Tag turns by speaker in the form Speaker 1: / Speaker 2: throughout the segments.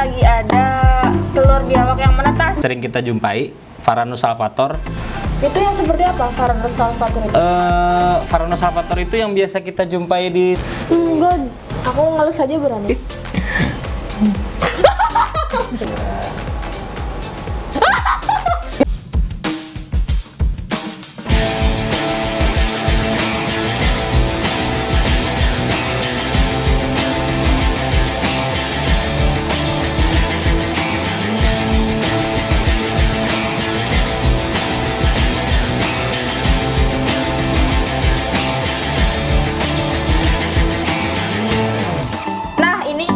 Speaker 1: lagi ada telur biawak yang menetas.
Speaker 2: Sering kita jumpai, Varanus salvator.
Speaker 1: Itu yang seperti apa Varanus salvator itu?
Speaker 2: Varanus salvator itu yang biasa kita jumpai di...
Speaker 1: Enggak, aku ngelus aja berani.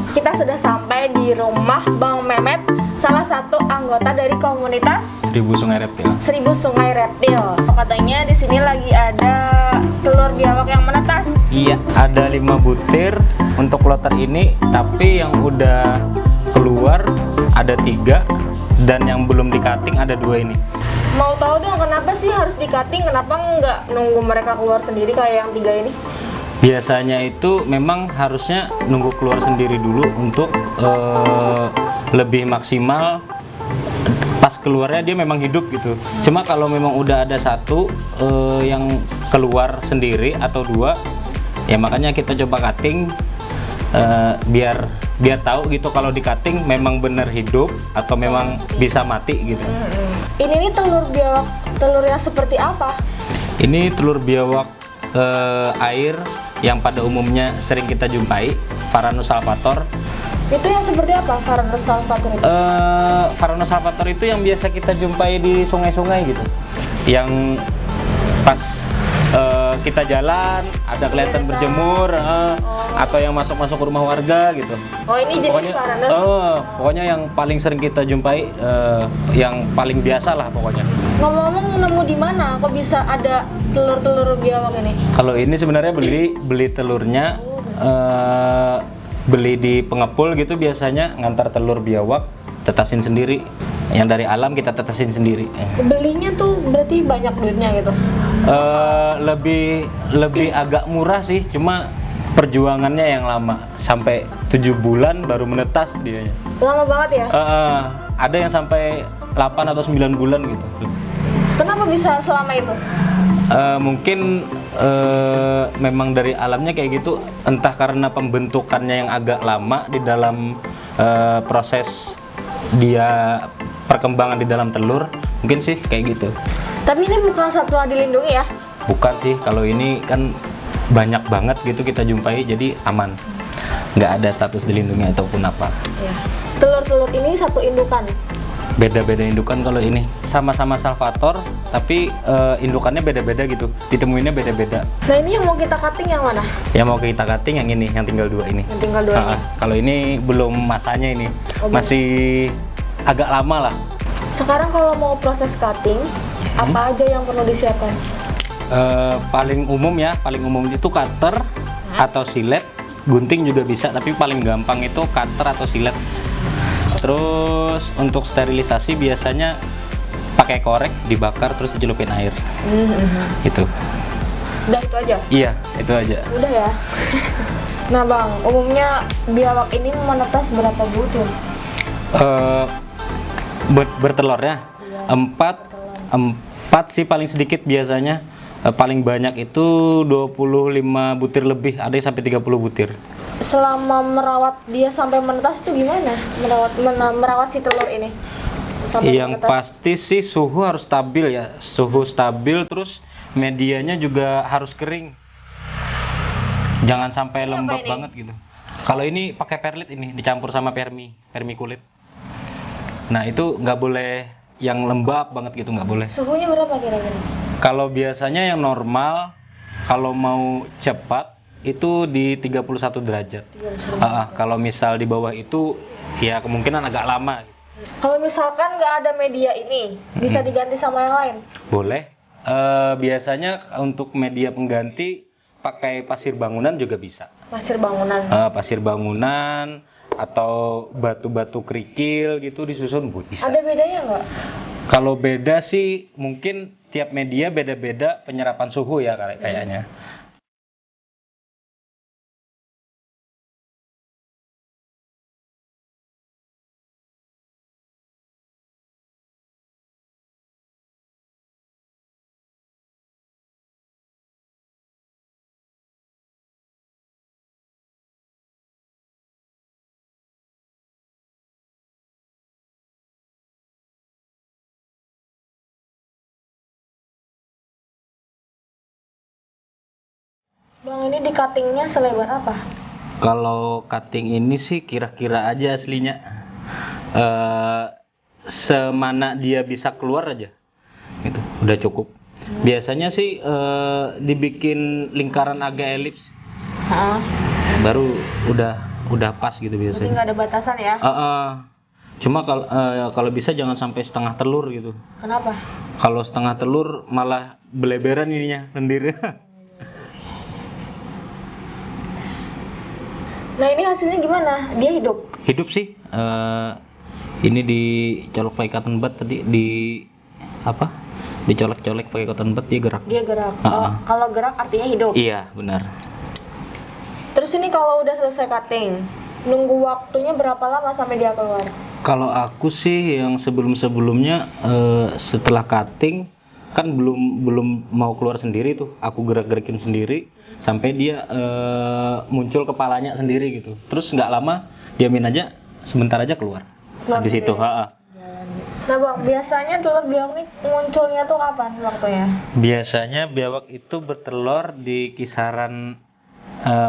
Speaker 1: Kita sudah sampai di rumah Bang Mehmet, salah satu anggota dari komunitas
Speaker 2: 1000 Sungai Reptil.
Speaker 1: 1000 Sungai Reptil. Katanya di sini lagi ada telur biawak yang menetas.
Speaker 2: Iya, ada 5 butir untuk kloter ini, tapi yang udah keluar ada 3 dan yang belum di-cutting ada 2 ini.
Speaker 1: Mau tahu dong kenapa sih harus di-cutting? Kenapa nggak nunggu mereka keluar sendiri kayak yang 3 ini?
Speaker 2: Biasanya itu memang harusnya nunggu keluar sendiri dulu untuk lebih maksimal. Pas keluarnya dia memang hidup gitu. Cuma kalau memang udah ada satu yang keluar sendiri atau 2, ya makanya kita coba cutting biar tahu gitu kalau di cutting memang bener hidup atau memang bisa mati gitu.
Speaker 1: Ini nih telur biawak, telurnya seperti apa?
Speaker 2: Ini telur biawak air yang pada umumnya sering kita jumpai, Varanus salvator.
Speaker 1: Itu yang seperti apa Varanus salvator itu?
Speaker 2: Varanus salvator itu yang biasa kita jumpai di sungai-sungai gitu, yang pas kita jalan ada kelihatan berjemur, atau yang masuk-masuk ke rumah warga gitu.
Speaker 1: Oh, ini jenis Varanus?
Speaker 2: Pokoknya yang paling sering kita jumpai, yang paling biasa lah pokoknya.
Speaker 1: Ngomong-ngomong, nemu di mana? Kok bisa ada telur-telur biawak ini?
Speaker 2: Kalau ini sebenarnya beli telurnya, beli di pengepul gitu, biasanya ngantar telur biawak, tetasin sendiri. Yang dari alam kita tetasin sendiri.
Speaker 1: Belinya tuh berarti banyak duitnya gitu?
Speaker 2: Lebih agak murah sih, cuma perjuangannya yang lama, sampai 7 bulan baru menetas dianya.
Speaker 1: Lama banget ya?
Speaker 2: Ada yang sampai 8 atau 9 bulan gitu.
Speaker 1: Kenapa bisa selama itu?
Speaker 2: Mungkin memang dari alamnya kayak gitu, entah karena pembentukannya yang agak lama di dalam proses dia perkembangan di dalam telur, mungkin sih kayak gitu.
Speaker 1: Tapi ini bukan satwa dilindungi ya?
Speaker 2: Bukan sih, kalau ini kan banyak banget gitu kita jumpai, jadi aman, nggak ada status dilindungi ataupun apa.
Speaker 1: Ya. Telur-telur ini satu indukan?
Speaker 2: Beda-beda indukan. Kalau ini sama-sama salvator, tapi indukannya beda-beda gitu, ditemuinnya beda-beda.
Speaker 1: Nah, ini yang mau kita cutting yang mana?
Speaker 2: Yang mau kita cutting yang ini, yang tinggal 2 ini.
Speaker 1: Yang tinggal 2 ini?
Speaker 2: Kalau ini belum masanya, ini masih agak lama lah.
Speaker 1: Sekarang kalau mau proses cutting, apa aja yang perlu disiapkan?
Speaker 2: Paling umum itu cutter atau silet, gunting juga bisa, tapi paling gampang itu cutter atau silet. Terus untuk sterilisasi biasanya pakai korek, dibakar terus dicelupin air. Itu.
Speaker 1: Udah itu aja?
Speaker 2: Iya, itu aja.
Speaker 1: Udah ya. Nah Bang, umumnya biawak ini menetas berapa butir?
Speaker 2: Bertelurnya?
Speaker 1: Iya,
Speaker 2: 4 sih paling sedikit biasanya. Paling banyak itu 25 butir lebih, ada yang sampai 30 butir.
Speaker 1: Selama merawat dia sampai menetas itu gimana? Merawat si telur ini sampai
Speaker 2: yang
Speaker 1: menetas?
Speaker 2: Pasti sih suhu harus stabil ya, suhu stabil, terus medianya juga harus kering, jangan sampai
Speaker 1: Ini
Speaker 2: lembab banget gitu. Kalau ini pakai perlit, ini dicampur sama permi kulit. Nah itu nggak boleh yang lembab banget gitu, nggak boleh.
Speaker 1: Suhunya berapa kira-kira?
Speaker 2: Kalau biasanya yang normal, kalau mau cepat itu di 31 derajat. Kalau misal di bawah itu ya kemungkinan agak lama.
Speaker 1: Kalau misalkan nggak ada media ini, bisa diganti sama yang lain?
Speaker 2: Boleh. Biasanya untuk media pengganti pakai pasir bangunan juga bisa.
Speaker 1: Pasir bangunan?
Speaker 2: Pasir bangunan atau batu-batu kerikil gitu disusun bisa.
Speaker 1: Ada bedanya nggak?
Speaker 2: Kalau beda sih mungkin tiap media beda-beda penyerapan suhu ya kayaknya.
Speaker 1: Bang, ini di cuttingnya selebar apa?
Speaker 2: Kalau cutting ini sih kira-kira aja aslinya. Semana dia bisa keluar aja. Gitu, udah cukup. Biasanya sih dibikin lingkaran agak elips.
Speaker 1: Heeh.
Speaker 2: Baru udah pas gitu
Speaker 1: Berarti
Speaker 2: biasanya.
Speaker 1: nggak ada batasan ya?
Speaker 2: Cuma kalau bisa jangan sampai setengah telur gitu.
Speaker 1: Kenapa?
Speaker 2: Kalau setengah telur malah beleberan ininya lendirnya.
Speaker 1: Nah, ini hasilnya gimana? Dia hidup?
Speaker 2: Hidup sih. Ini dicolok pakai cotton bud tadi dicolek-colek pakai cotton bud dia gerak.
Speaker 1: Dia gerak. Oh, kalau gerak artinya hidup.
Speaker 2: Iya benar.
Speaker 1: Terus ini kalau udah selesai cutting, nunggu waktunya berapa lama sampai dia keluar?
Speaker 2: Kalau aku sih yang sebelum-sebelumnya setelah cutting kan belum mau keluar sendiri tuh, aku gerak-gerakin sendiri sampai dia muncul kepalanya sendiri gitu. Terus nggak lama diamin aja, sebentar aja keluar. Habis itu,
Speaker 1: Nah Bang, biasanya telur biawak ini munculnya tuh kapan waktunya?
Speaker 2: Biasanya biawak itu bertelur di kisaran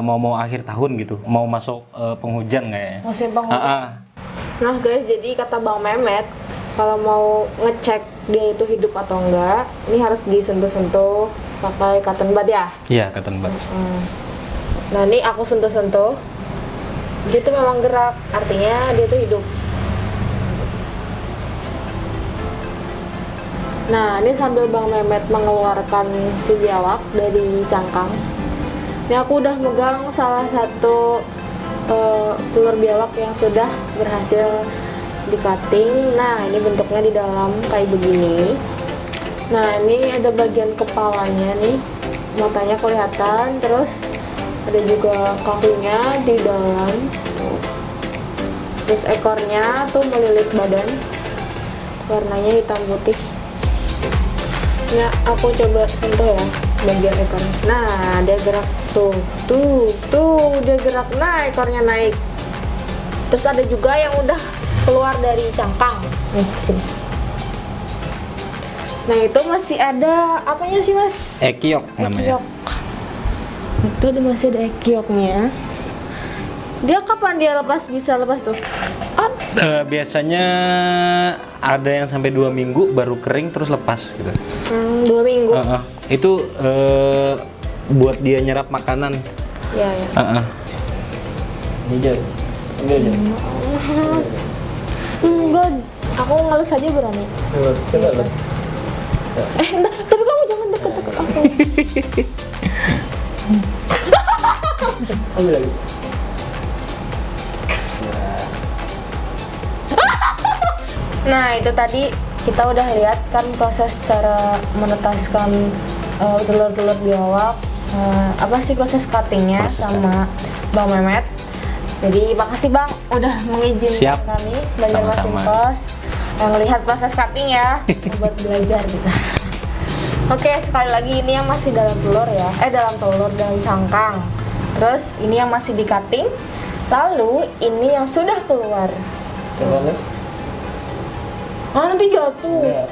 Speaker 2: mau akhir tahun gitu, mau masuk penghujan kayaknya.
Speaker 1: Musim penghujan. Nah guys, jadi kata Bang Mehmet, kalau mau ngecek dia itu hidup atau enggak, ini harus disentuh-sentuh pakai cotton bud ya?
Speaker 2: Iya, cotton bud.
Speaker 1: Nah ini aku sentuh-sentuh, dia tuh memang gerak, artinya dia tuh hidup. Nah ini sambil Bang Mehmet mengeluarkan si biawak dari cangkang, ini aku udah megang salah satu telur biawak yang sudah berhasil di cutting. Nah ini bentuknya di dalam kayak begini. Nah ini ada bagian kepalanya nih, matanya kelihatan, terus ada juga kakinya di dalam, terus ekornya tuh melilit badan, warnanya hitam putih. Nah aku coba sentuh ya bagian ekornya. Nah dia gerak tuh dia gerak. Nah ekornya naik. Terus ada juga yang udah keluar dari cangkang nih sini. Nah itu masih ada apanya sih mas?
Speaker 2: Ekiok namanya.
Speaker 1: Ekiok. Itu masih ada ekioknya. Dia kapan dia bisa lepas tuh?
Speaker 2: Biasanya ada yang sampai 2 minggu baru kering terus lepas gitu.
Speaker 1: 2 minggu.
Speaker 2: Itu buat dia nyerap makanan.
Speaker 1: Ya.
Speaker 2: Enggak.
Speaker 1: Aku ngelus aja berani. Ngelus. Entar, tapi kamu jangan deket-deket aku.
Speaker 3: Ambil lagi.
Speaker 1: Nah itu tadi kita udah lihat kan proses cara menetaskan telur-telur biawak, apa sih proses cuttingnya sama Bang Mehmet. Jadi makasih Bang udah mengizinkan kami Banjarmasin Pos melihat proses cutting ya buat belajar kita. Oke, sekali lagi ini yang masih dalam telur ya, dalam cangkang. Terus ini yang masih di cutting, lalu ini yang sudah keluar. Nanti jatuh.